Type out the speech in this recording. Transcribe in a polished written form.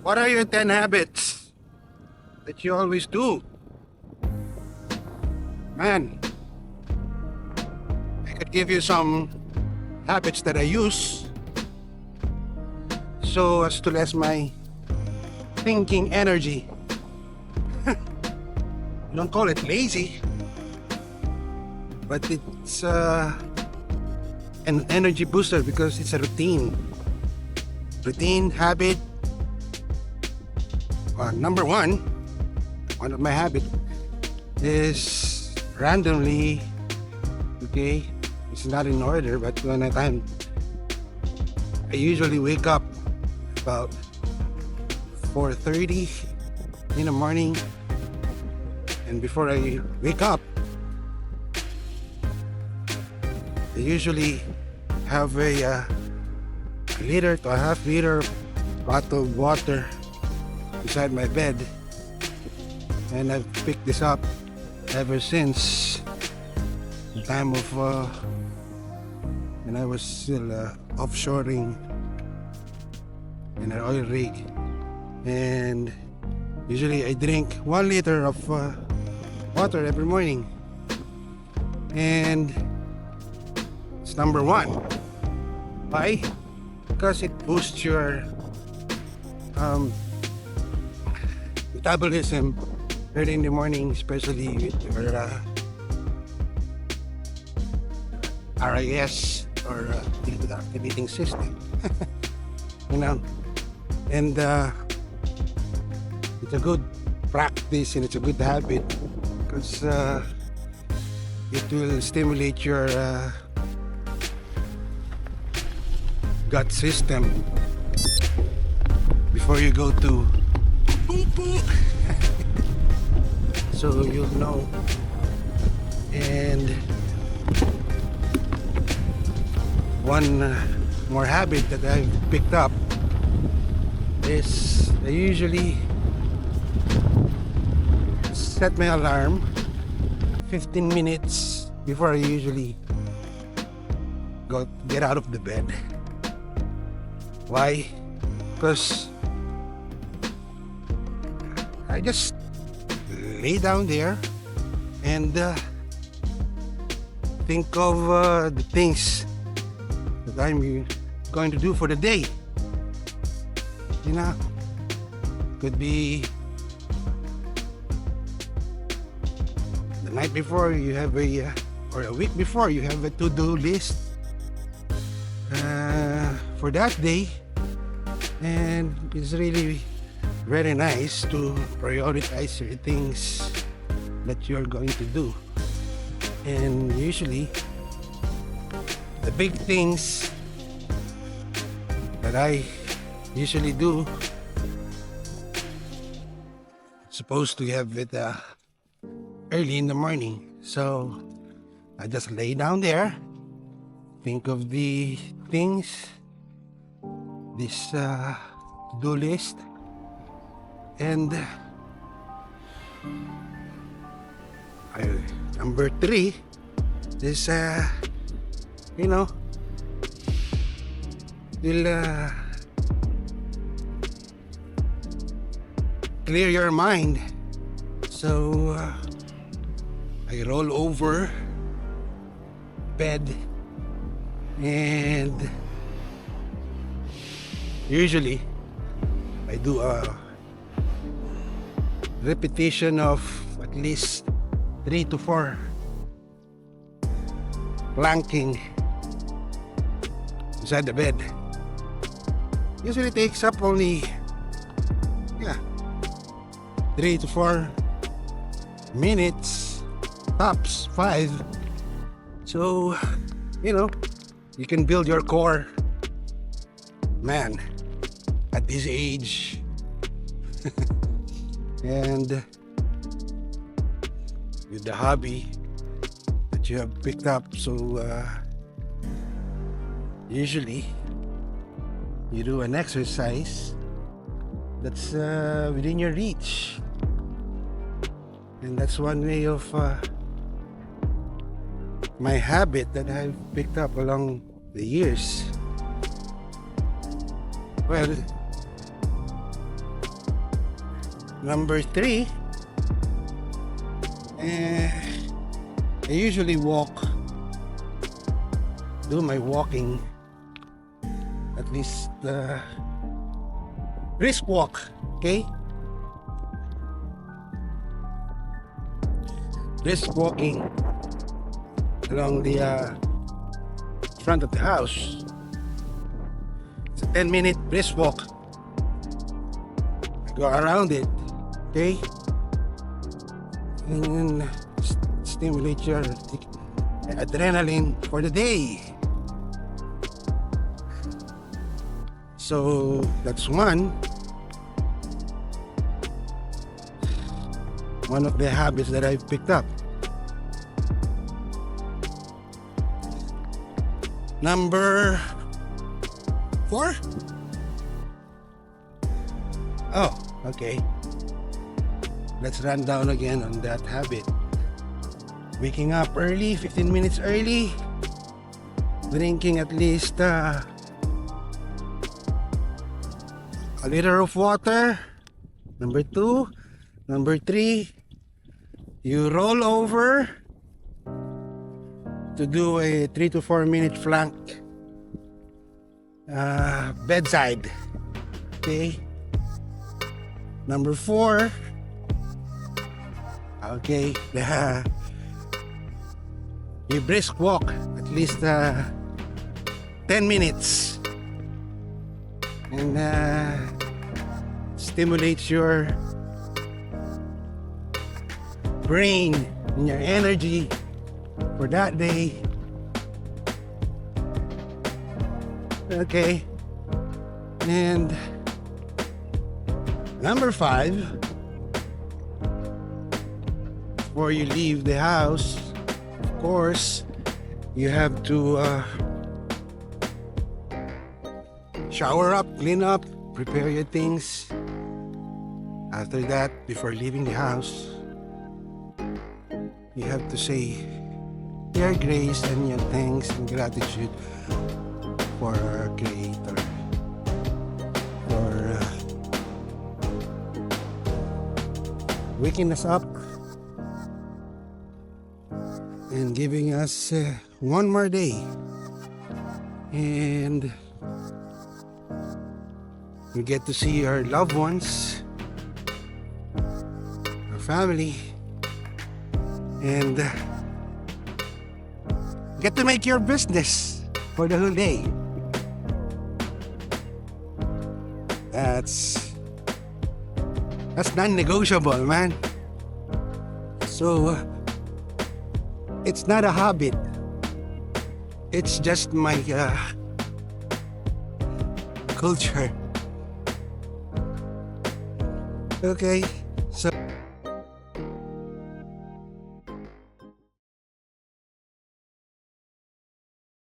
What are your 10 habits that you always do? Man, I could give you some habits that I use so as to less my thinking energy. I don't call it lazy, but it's an energy booster because it's a routine habit. Number one of my habit is randomly, okay, it's not in order, but when I usually wake up about 4:30 in the morning, and before I wake up, I usually have a liter to a half liter bottle of water beside my bed, and I've picked this up ever since the time of when I was still offshoring in an oil rig. And usually I drink 1 liter of water every morning, and it's number one. Why? Because it boosts your metabolism early in the morning, especially with your RIS or liquid activating system. You know, and it's a good practice and it's a good habit because it will stimulate your gut system before you go to poo-poo. So you'll know. And one more habit that I've picked up is I usually set my alarm 15 minutes before I usually get out of the bed. Why? Because I just lay down there and think of the things that I'm going to do for the day. You know, could be the night before you have or a week before you have a to-do list for that day, and it's really very nice to prioritize your things that you're going to do. And usually the big things that I usually do, supposed to have it early in the morning. So I just lay down there, think of the things, this to-do list, and number 3 is you know, will clear your mind. So I roll over bed, and usually I do a repetition of at least 3 to 4 planking beside the bed. Usually takes up only 3 to 4 minutes, tops 5. So you know, you can build your core, man, at this age. And with the hobby that you have picked up, so usually you do an exercise that's within your reach, and that's one way of my habit that I've picked up along the years. Well, Number 3, I usually do my walking, at least brisk walk, okay? Brisk walking along the front of the house. It's a 10-minute brisk walk. I go around it, okay? And then stimulate your adrenaline for the day. So that's one of the habits that I've picked up. Number 4? Oh, okay. Let's run down again on that habit. Waking up early, 15 minutes early. Drinking at least a liter of water. Number 2. Number 3, you roll over to do a 3 to 4 minute flank bedside. Okay. Number 4, okay, you brisk walk at least 10 minutes and stimulates your brain and your energy for that day. Okay. And number 5, before you leave the house, of course, you have to shower up, clean up, prepare your things. After that, before leaving the house, you have to say your grace and your thanks and gratitude for our Creator, for waking us up and giving us one more day. And we get to see our loved ones, our family, and get to make your business for the whole day. That's non-negotiable, man. So it's not a habit. It's just my culture. Okay, so